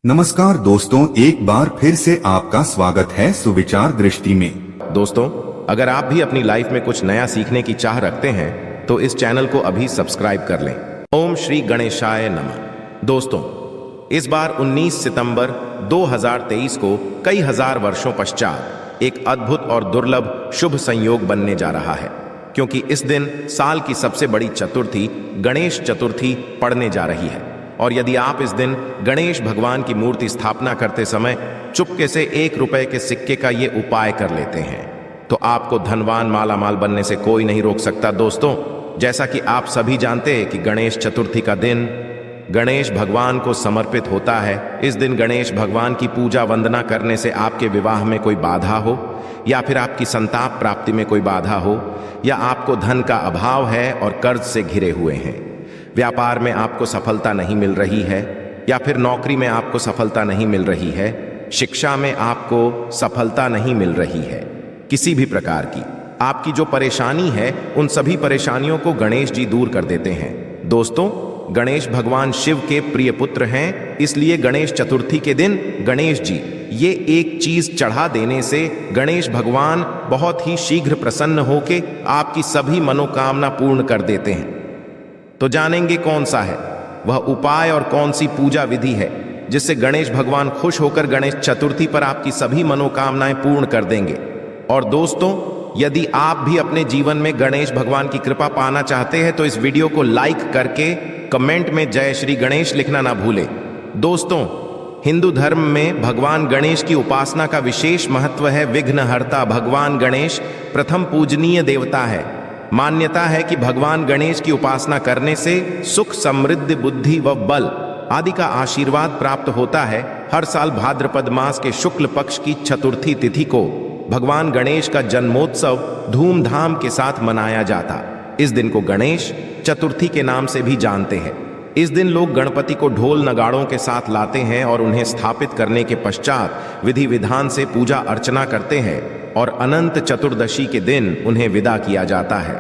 नमस्कार दोस्तों, एक बार फिर से आपका स्वागत है सुविचार दृष्टि में। दोस्तों, अगर आप भी अपनी लाइफ में कुछ नया सीखने की चाह रखते हैं तो इस चैनल को अभी सब्सक्राइब कर लें। ओम श्री गणेशाय नमः। दोस्तों, इस बार 19 सितंबर 2023 को कई हजार वर्षों पश्चात एक अद्भुत और दुर्लभ शुभ संयोग बनने जा रहा है, क्योंकि इस दिन साल की सबसे बड़ी चतुर्थी गणेश चतुर्थी पड़ने जा रही है। और यदि आप इस दिन गणेश भगवान की मूर्ति स्थापना करते समय चुपके से 1 रुपए के सिक्के का ये उपाय कर लेते हैं तो आपको धनवान मालामाल बनने से कोई नहीं रोक सकता। दोस्तों, जैसा कि आप सभी जानते हैं कि गणेश चतुर्थी का दिन गणेश भगवान को समर्पित होता है। इस दिन गणेश भगवान की पूजा वंदना करने से आपके विवाह में कोई बाधा हो, या फिर आपकी संताप प्राप्ति में कोई बाधा हो, या आपको धन का अभाव है और कर्ज से घिरे हुए हैं, व्यापार में आपको सफलता नहीं मिल रही है, या फिर नौकरी में आपको सफलता नहीं मिल रही है, शिक्षा में आपको सफलता नहीं मिल रही है, किसी भी प्रकार की आपकी जो परेशानी है उन सभी परेशानियों को गणेश जी दूर कर देते हैं। दोस्तों, गणेश भगवान शिव के प्रिय पुत्र हैं, इसलिए गणेश चतुर्थी के दिन गणेश जी ये एक चीज चढ़ा देने से गणेश भगवान बहुत ही शीघ्र प्रसन्न होके आपकी सभी मनोकामना पूर्ण कर देते हैं। तो जानेंगे कौन सा है वह उपाय और कौन सी पूजा विधि है जिससे गणेश भगवान खुश होकर गणेश चतुर्थी पर आपकी सभी मनोकामनाएं पूर्ण कर देंगे। और दोस्तों, यदि आप भी अपने जीवन में गणेश भगवान की कृपा पाना चाहते हैं तो इस वीडियो को लाइक करके कमेंट में जय श्री गणेश लिखना ना भूलें। दोस्तों, हिंदू धर्म में भगवान गणेश की उपासना का विशेष महत्व है। विघ्नहर्ता भगवान गणेश प्रथम पूजनीय देवता है। मान्यता है कि भगवान गणेश की उपासना करने से सुख, समृद्धि, बुद्धि व बल आदि का आशीर्वाद प्राप्त होता है। हर साल भाद्रपद मास के शुक्ल पक्ष की चतुर्थी तिथि को भगवान गणेश का जन्मोत्सव धूमधाम के साथ मनाया जाता। इस दिन को गणेश चतुर्थी के नाम से भी जानते हैं। इस दिन लोग गणपति को ढोल नगाड़ों के साथ लाते हैं और उन्हें स्थापित करने के पश्चात विधि विधान से पूजा अर्चना करते हैं और अनंत चतुर्दशी के दिन उन्हें विदा किया जाता है।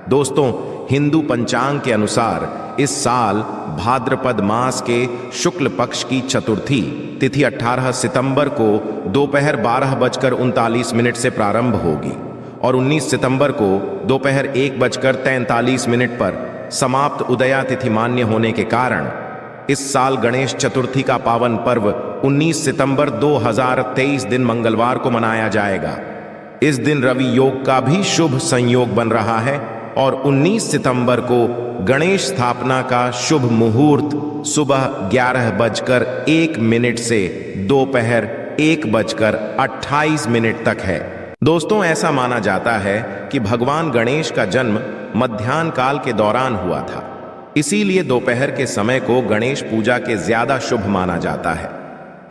दोस्तों, हिंदू पंचांग के अनुसार इस साल भाद्रपद मास के शुक्ल पक्ष की चतुर्थी तिथि 18 सितंबर को दोपहर 12:39 से प्रारंभ होगी और 19 सितंबर को दोपहर 1:43 पर समाप्त उदया तिथि मान्य होने के कारण इस साल गणेश चतुर्थी का पावन पर्व 19 सितंबर 2023 दिन मंगलवार को मनाया जाएगा। इस दिन रवि योग का भी शुभ संयोग बन रहा है और 19 सितंबर को गणेश स्थापना का शुभ मुहूर्त सुबह 11:01 से दोपहर 1:28 तक है। दोस्तों, ऐसा माना जाता है कि भगवान गणेश का जन्म मध्याह्न काल के दौरान हुआ था, इसीलिए दोपहर के समय को गणेश पूजा के ज्यादा शुभ माना जाता है।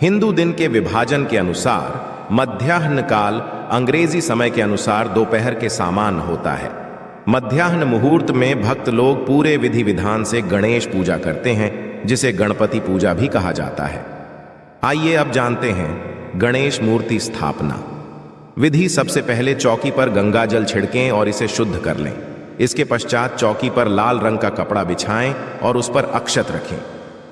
हिंदू दिन के विभाजन के अनुसार मध्याह्न काल अंग्रेजी समय के अनुसार दोपहर के समान होता है। मध्याह्न मुहूर्त में भक्त लोग पूरे विधि विधान से गणेश पूजा करते हैं, जिसे गणपति पूजा भी कहा जाता है। आइए अब जानते हैं गणेश मूर्ति स्थापना विधि। सबसे पहले चौकी पर गंगा जल छिड़कें और इसे शुद्ध कर लें। इसके पश्चात चौकी पर लाल रंग का कपड़ा बिछाएं और उस पर अक्षत रखें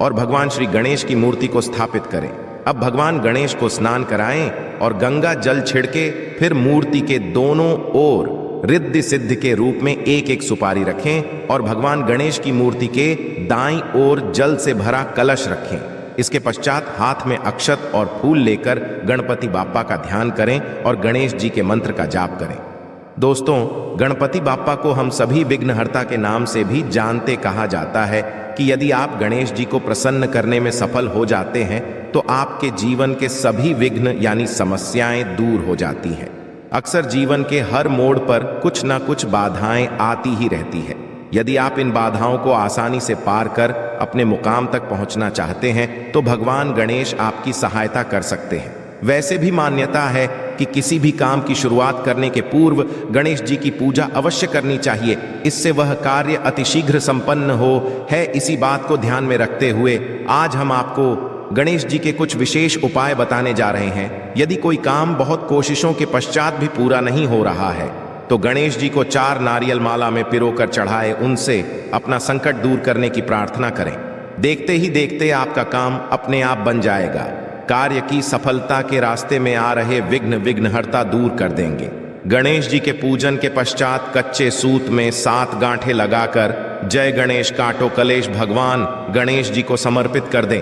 और भगवान श्री गणेश की मूर्ति को स्थापित करें। अब भगवान गणेश को स्नान कराएं और गंगा जल छिड़के फिर मूर्ति के दोनों ओर रिद्धि सिद्धि के रूप में एक एक सुपारी रखें और भगवान गणेश की मूर्ति के दाईं ओर जल से भरा कलश रखें। इसके पश्चात हाथ में अक्षत और फूल लेकर गणपति बाप्पा का ध्यान करें और गणेश जी के मंत्र का जाप करें। दोस्तों, गणपति बाप्पा को हम सभी विघ्नहर्ता के नाम से भी जानते कहा जाता है कि यदि आप गणेश जी को प्रसन्न करने में सफल हो जाते हैं तो आपके जीवन के सभी विघ्न यानी समस्याएं दूर हो जाती हैं। अक्सर जीवन के हर मोड़ पर कुछ ना कुछ बाधाएं आती ही रहती है। यदि आप इन बाधाओं को आसानी से पार कर अपने मुकाम तक पहुंचना चाहते हैं तो भगवान गणेश आपकी सहायता कर सकते हैं। वैसे भी मान्यता है कि किसी भी काम की शुरुआत करने के पूर्व गणेश जी की पूजा अवश्य करनी चाहिए, इससे वह कार्य अतिशीघ्र संपन्न हो है। इसी बात को ध्यान में रखते हुए आज हम आपको गणेश जी के कुछ विशेष उपाय बताने जा रहे हैं। यदि कोई काम बहुत कोशिशों के पश्चात भी पूरा नहीं हो रहा है तो गणेश जी को 4 नारियल माला में पिरोकर चढ़ाए उनसे अपना संकट दूर करने की प्रार्थना करें। देखते ही देखते आपका काम अपने आप बन जाएगा। कार्य की सफलता के रास्ते में आ रहे विघ्नहर्ता दूर कर देंगे। गणेश जी के पूजन के पश्चात कच्चे सूत में 7 गांठें लगाकर जय गणेश काटो कलेश भगवान गणेश जी को समर्पित कर दें।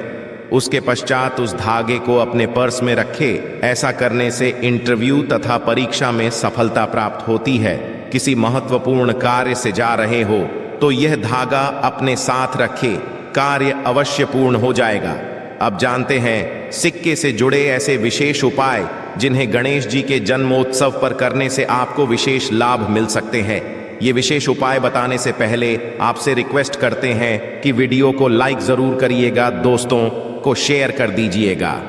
उसके पश्चात उस धागे को अपने पर्स में रखें। ऐसा करने से इंटरव्यू तथा परीक्षा में सफलता प्राप्त होती है। किसी महत्वपूर्ण कार्य से जा रहे हो तो यह धागा अपने साथ रखें, कार्य अवश्य पूर्ण हो जाएगा। अब जानते हैं सिक्के से जुड़े ऐसे विशेष उपाय जिन्हें गणेश जी के जन्मोत्सव पर करने से आपको विशेष लाभ मिल सकते हैं। ये विशेष उपाय बताने से पहले आपसे रिक्वेस्ट करते हैं कि वीडियो को लाइक जरूर करिएगा, दोस्तों को शेयर कर दीजिएगा,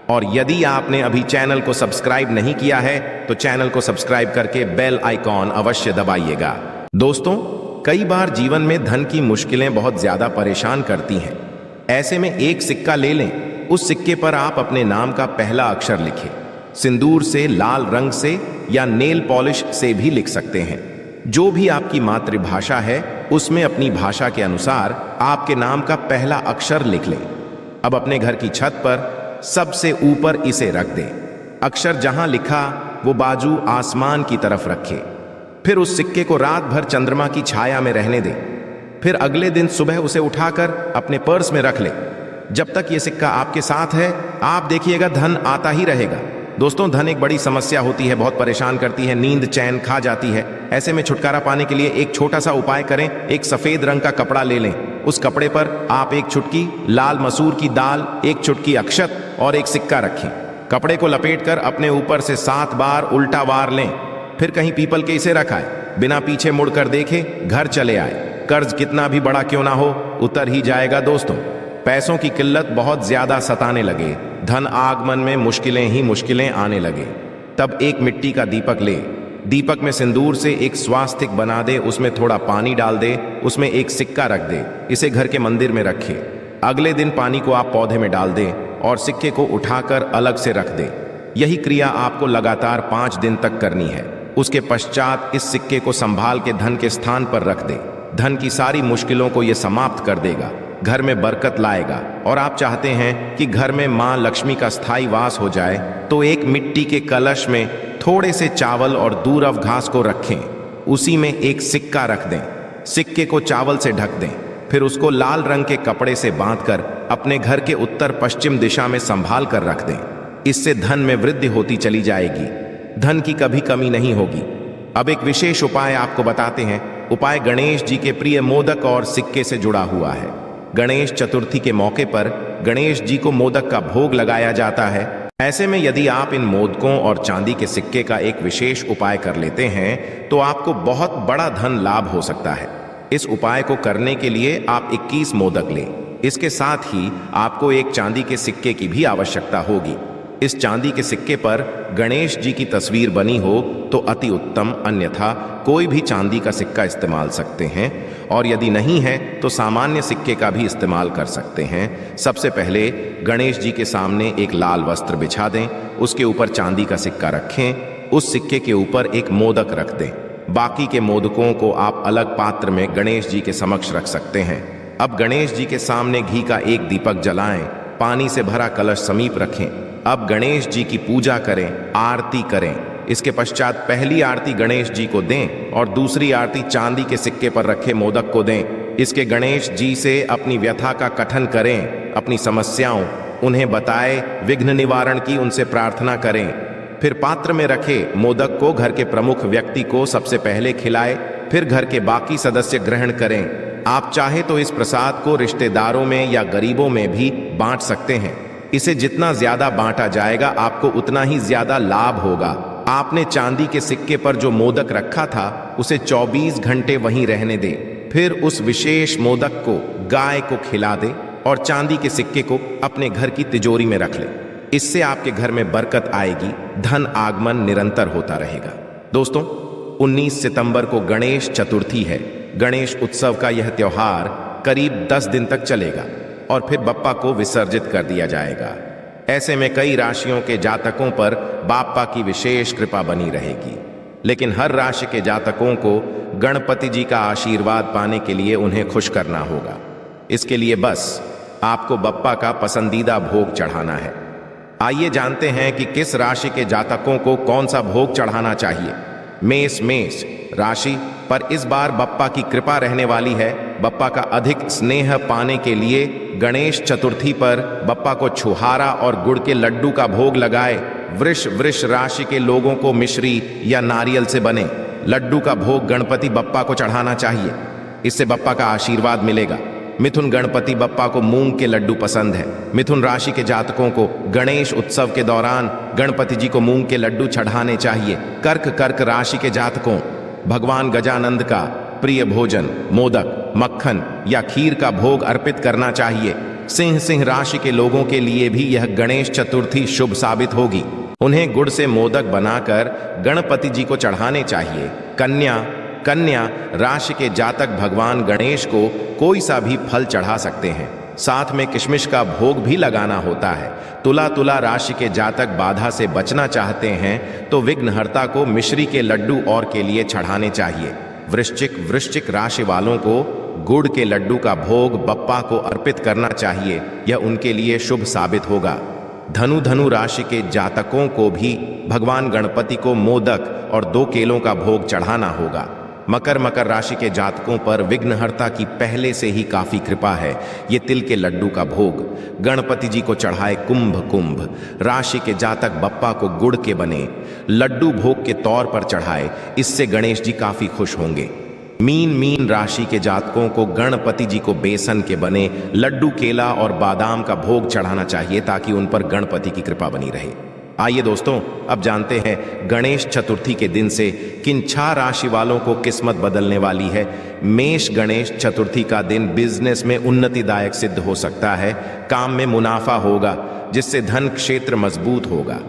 और यदि आपने अभी चैनल को सब्सक्राइब नहीं किया है तो चैनल को सब्सक्राइब करके बेल आइकॉन अवश्य दबाइएगा। दोस्तों, कई बार जीवन में धन की मुश्किलें बहुत ज्यादा परेशान करती हैं। ऐसे में एक सिक्का ले लें। उस सिक्के पर आप अपने नाम का पहला अक्षर लिखें। सिंदूर से, लाल रंग से या नेल पॉलिश से भी लिख सकते हैं। जो भी आपकी मातृभाषा है उसमें अपनी भाषा के अनुसार आपके नाम का पहला अक्षर लिख लें। अब अपने घर की छत पर सबसे ऊपर इसे रख दें। अक्षर जहां लिखा वो बाजू आसमान की तरफ रखें। फिर उस सिक्के को रात भर चंद्रमा की छाया में रहने दें। फिर अगले दिन सुबह उसे उठाकर अपने पर्स में रख लें। जब तक ये सिक्का आपके साथ है आप देखिएगा धन आता ही रहेगा। दोस्तों, धन एक बड़ी समस्या होती है, बहुत परेशान करती है, नींद चैन खा जाती है। ऐसे में छुटकारा पाने के लिए एक छोटा सा उपाय करें। एक सफेद रंग का कपड़ा ले लें। उस कपड़े पर आप एक चुटकी लाल मसूर की दाल, एक चुटकी अक्षत और एक सिक्का रखें। कपड़े को लपेटकर अपने ऊपर से 7 बार उल्टा वार लें। फिर कहीं पीपल के इसे रखाए, बिना पीछे मुड़कर देखे घर चले आए। कर्ज कितना भी बड़ा क्यों ना हो उतर ही जाएगा। दोस्तों, पैसों की किल्लत बहुत ज्यादा सताने लगे, धन आगमन में मुश्किलें ही मुश्किलें आने लगे, तब एक मिट्टी का दीपक ले। दीपक में सिंदूर से एक स्वास्तिक बना दे, उसमें थोड़ा पानी डाल दे, उसमें एक सिक्का रख दे। इसे घर के मंदिर में रखे। अगले दिन पानी को आप पौधे में डाल दें और सिक्के को उठाकर अलग से रख दे। यही क्रिया आपको लगातार 5 दिन तक करनी है। उसके पश्चात इस सिक्के को संभाल के धन के स्थान पर रख दे। धन की सारी मुश्किलों को यह समाप्त कर देगा, घर में बरकत लाएगा। और आप चाहते हैं कि घर में मां लक्ष्मी का स्थायी वास हो जाए तो एक मिट्टी के कलश में थोड़े से चावल और दूरव घास को रखें। उसी में एक सिक्का रख दें। सिक्के को चावल से ढक दें। फिर उसको लाल रंग के कपड़े से बांधकर अपने घर के उत्तर पश्चिम दिशा में संभाल कर रख दें। इससे धन में वृद्धि होती चली जाएगी, धन की कभी कमी नहीं होगी। अब एक विशेष उपाय आपको बताते हैं। उपाय गणेश जी के प्रिय मोदक और सिक्के से जुड़ा हुआ है। गणेश चतुर्थी के मौके पर गणेश जी को मोदक का भोग लगाया जाता है। ऐसे में यदि आप इन मोदकों और चांदी के सिक्के का एक विशेष उपाय कर लेते हैं तो आपको बहुत बड़ा धन लाभ हो सकता है। इस उपाय को करने के लिए आप 21 मोदक लें। इसके साथ ही आपको एक चांदी के सिक्के की भी आवश्यकता होगी। इस चांदी के सिक्के पर गणेश जी की तस्वीर बनी हो तो अति उत्तम, अन्यथा कोई भी चांदी का सिक्का इस्तेमाल सकते हैं, और यदि नहीं है तो सामान्य सिक्के का भी इस्तेमाल कर सकते हैं। सबसे पहले गणेश जी के सामने एक लाल वस्त्र बिछा दें। उसके ऊपर चांदी का सिक्का रखें। उस सिक्के के ऊपर एक मोदक रख दें। बाकी के मोदकों को आप अलग पात्र में गणेश जी के समक्ष रख सकते हैं। अब गणेश जी के सामने घी का एक दीपक जलाएं। पानी से भरा कलश समीप रखें। अब गणेश जी की पूजा करें, आरती करें। इसके पश्चात पहली आरती गणेश जी को दें और दूसरी आरती चांदी के सिक्के पर रखे मोदक को दें। इसके गणेश जी से अपनी व्यथा का कथन करें, अपनी समस्याओं उन्हें बताए, विघ्न निवारण की उनसे प्रार्थना करें। फिर पात्र में रखे मोदक को घर के प्रमुख व्यक्ति को सबसे पहले खिलाए, फिर घर के बाकी सदस्य ग्रहण करें। आप चाहे तो इस प्रसाद को रिश्तेदारों में या गरीबों में भी बांट सकते हैं। इसे जितना ज्यादा बांटा जाएगा आपको उतना ही ज्यादा लाभ होगा। आपने चांदी के सिक्के पर जो मोदक रखा था उसे 24 घंटे वहीं रहने दें। फिर उस विशेष मोदक को गाय को खिला दे और चांदी के सिक्के को अपने घर की तिजोरी में रख ले। इससे आपके घर में बरकत आएगी, धन आगमन निरंतर होता रहेगा। दोस्तों, 19 सितंबर को गणेश चतुर्थी है। गणेश उत्सव का यह त्योहार करीब 10 दिन तक चलेगा और फिर बप्पा को विसर्जित कर दिया जाएगा। ऐसे में कई राशियों के जातकों पर बाप्पा की विशेष कृपा बनी रहेगी। लेकिन हर राशि के जातकों को गणपति जी का आशीर्वाद पाने के लिए उन्हें खुश करना होगा। इसके लिए बस आपको बप्पा का पसंदीदा भोग चढ़ाना है। आइए जानते हैं कि किस राशि के जातकों को कौन सा भोग चढ़ाना चाहिए। मेष राशि पर इस बार बप्पा की कृपा रहने वाली है। बप्पा का अधिक स्नेह पाने के लिए गणेश चतुर्थी पर बप्पा को छुहारा और गुड़ के लड्डू का भोग लगाए। वृष राशि के लोगों को मिश्री या नारियल से बने लड्डू का भोग गणपति बप्पा को चढ़ाना चाहिए, इससे बप्पा का आशीर्वाद मिलेगा। मिथुन गणपति बप्पा को मूंग के लड्डू पसंद है। मिथुन राशि के जातकों को गणेश उत्सव के दौरान गणपति जी को मूंग के लड्डू चढ़ाने चाहिए। कर्क राशि के जातकों भगवान गजानंद का प्रिय भोजन मोदक, मक्खन या खीर का भोग अर्पित करना चाहिए। सिंह राशि के लोगों के लिए भी यह गणेश चतुर्थी शुभ साबित होगी। उन्हें गुड़ से मोदक बनाकर गणपति जी को चढ़ाने चाहिए। कन्या राशि के जातक भगवान गणेश को कोई सा भी फल चढ़ा सकते हैं, साथ में किशमिश का भोग भी लगाना होता है। तुला राशि के जातक बाधा से बचना चाहते हैं तो विघ्नहर्ता को मिश्री के लड्डू और के लिए चढ़ाने चाहिए। वृश्चिक राशि वालों को गुड़ के लड्डू का भोग बप्पा को अर्पित करना चाहिए, यह उनके लिए शुभ साबित होगा। धनु राशि के जातकों को भी भगवान गणपति को मोदक और 2 केलों का भोग चढ़ाना होगा। मकर राशि के जातकों पर विघ्नहर्ता की पहले से ही काफी कृपा है, ये तिल के लड्डू का भोग गणपति जी को चढ़ाए। कुंभ राशि के जातक बप्पा को गुड़ के बने लड्डू भोग के तौर पर चढ़ाए, इससे गणेश जी काफी खुश होंगे। मीन राशि के जातकों को गणपति जी को बेसन के बने लड्डू, केला और बादाम का भोग चढ़ाना चाहिए ताकि उन पर गणपति की कृपा बनी रहे। आइए दोस्तों, अब जानते हैं गणेश चतुर्थी के दिन से किन 6 राशि वालों को किस्मत बदलने वाली है। मेष गणेश चतुर्थी का दिन बिजनेस में उन्नतिदायक सिद्ध हो सकता है। काम में मुनाफा होगा जिससे धन क्षेत्र मजबूत होगा।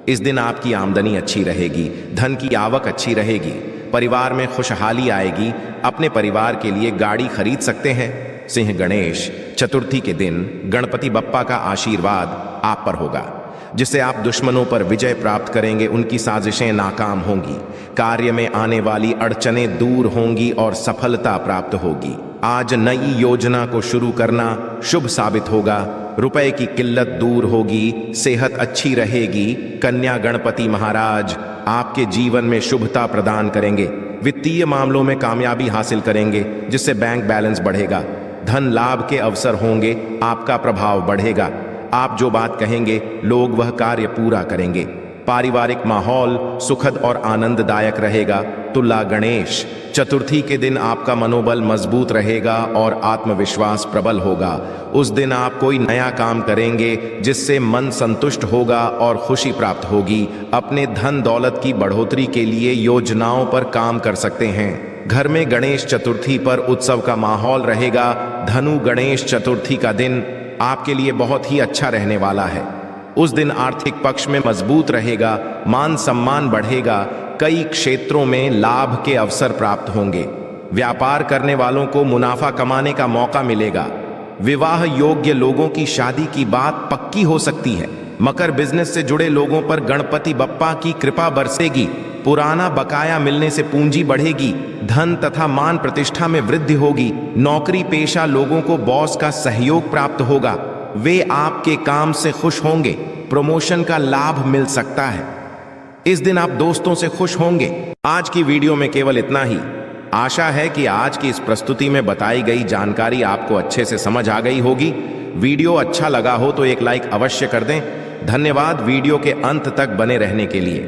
इस दिन आपकी आमदनी अच्छी रहेगी, धन की आवक अच्छी रहेगी, परिवार में खुशहाली आएगी। अपने परिवार के लिए गाड़ी खरीद सकते हैं। सिंह गणेश चतुर्थी के दिन गणपति बप्पा का आशीर्वाद आप पर होगा, जिससे आप दुश्मनों पर विजय प्राप्त करेंगे। उनकी साजिशें नाकाम होंगी, कार्य में आने वाली अड़चनें दूर होंगी और सफलता प्राप्त होगी। आज नई योजना को शुरू करना शुभ साबित होगा। रुपए की किल्लत दूर होगी, सेहत अच्छी रहेगी। कन्या गणपति महाराज आपके जीवन में शुभता प्रदान करेंगे। वित्तीय मामलों में कामयाबी हासिल करेंगे, जिससे बैंक बैलेंस बढ़ेगा। धन लाभ के अवसर होंगे, आपका प्रभाव बढ़ेगा। आप जो बात कहेंगे लोग वह कार्य पूरा करेंगे। पारिवारिक माहौल सुखद और आनंददायक रहेगा। तुला गणेश चतुर्थी के दिन आपका मनोबल मजबूत रहेगा और आत्मविश्वास प्रबल होगा। उस दिन आप कोई नया काम करेंगे जिससे मन संतुष्ट होगा और खुशी प्राप्त होगी। अपने धन दौलत की बढ़ोतरी के लिए योजनाओं पर काम कर सकते हैं। घर में गणेश चतुर्थी पर उत्सव का माहौल रहेगा। धनु गणेश चतुर्थी का दिन आपके लिए बहुत ही अच्छा रहने वाला है। उस दिन आर्थिक पक्ष में मजबूत रहेगा, मान सम्मान बढ़ेगा, कई क्षेत्रों में लाभ के अवसर प्राप्त होंगे। व्यापार करने वालों को मुनाफा कमाने का मौका मिलेगा। विवाह योग्य लोगों की शादी की बात पक्की हो सकती है। मकर बिजनेस से जुड़े लोगों पर गणपति बप्पा की कृपा बरसेगी। पुराना बकाया मिलने से पूंजी बढ़ेगी। धन तथा मान प्रतिष्ठा में वृद्धि होगी। नौकरी पेशा लोगों को बॉस का सहयोग प्राप्त होगा। वे आपके काम से खुश होंगे। प्रमोशन का लाभ मिल सकता है। इस दिन आप दोस्तों से खुश होंगे। आज की वीडियो में केवल इतना ही। आशा है कि आज की इस प्रस्तुति में बताई गई जानकारी आपको अच्छे से समझ आ गई होगी। वीडियो अच्छा लगा हो तो एक लाइक अवश्य कर दें। धन्यवाद वीडियो के अंत तक बने रहने के लिए।